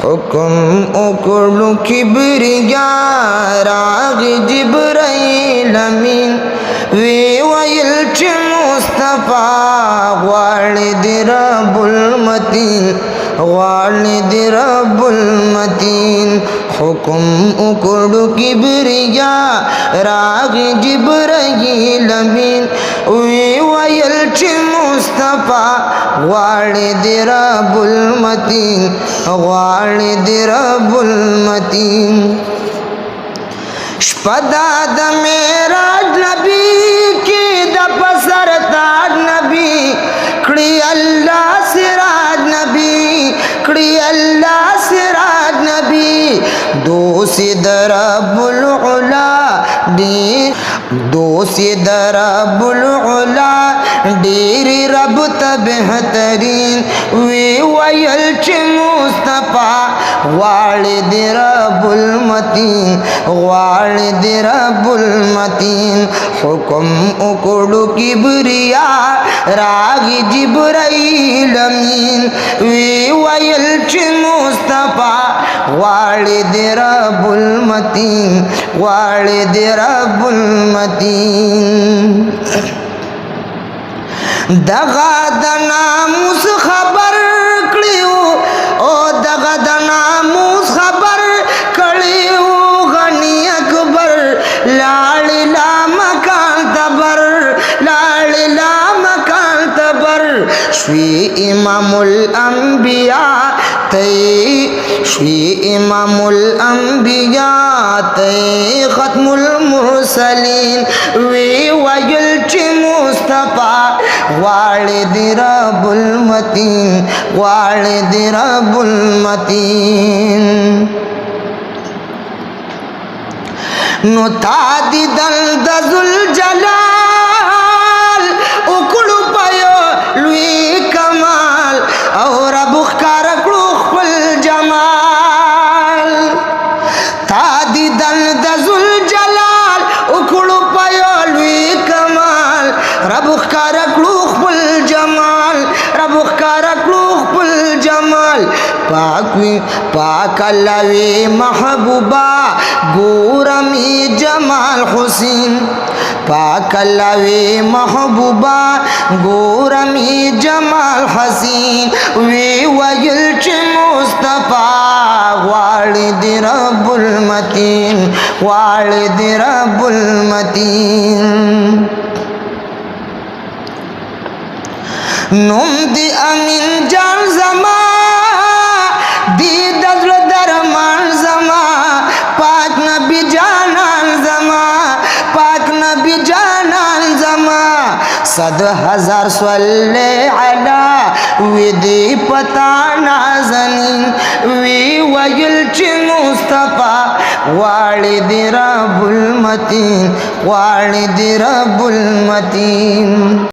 हुकुम उकड़ू किबरिया राग जिब्राइल अमीन वे वयल्च मुस्तफा वालिद रब्बुल मतीन वालिद रब्बुल मतीन हुकुम उकड़ू किबरिया राग जिब्राइल अमीन वे वयल्च मुस्तफा वालिद रब्बुल मतीन वालिद रब्बुल मतीन शपदाद मेरा नबी की दपसर ताज नबी कड़ी अल्लाह सिराज नबी कड़ी अल्लाह सिराज नबी दोसिद रब्बुल उला डी दोसिद रब्बुल उला डेरी रब बेहतरीन वे वयल्च मुस्तफा वालिद रब्बुल मतीन वालिद रब्बुल मतीन हुकुम उकड़ू किबरिया राग जिब्राइल अमीन वे वयल्च मुस्तफा वालिद रब्बुल मतीन वालिद रब्बुल मतीन दगा दनामुस खबर कड़ियो ओ दगा दनामुस खबर कड़ियो गनी अकबर लालिला मकान तबर लालिला मकान तबर श्री इमामुल अंबिया श्री इमामुल अंबिया खत्मुल मुरसलीन वे वयल्च मुस्तफा वालिद रब्बुल मतीन वालिद रब्बुल मतीन नुतादी दल दजुल जलाल उकड़ू पयो लुई कमाल और बुखकार कुल जमाल तादी दल दजुल जलाल उकड़ू पयो लुई कमाल रबुखकार कुल जमाल रबुखकार कुल जमाल पाक लवे महबूबा गोरमी जमाल हुसैन पाक लवे महबूबा गोरमी जमाल हसीन वे वयल्च मुस्तफा वालिद रब्बुल मतीन वालिद रब्बुल मतीन नुम दी अमीन जान जमा दी दजल दरमान जमा पाक नबी जानान जमा पाक नबी जानान जमा 100,000 सल्ले अला विदी पता नाज़नीन वी वयल्च मुस्तफा वालिद रब्बुल मतीन वालिद रब्बुल मतीन।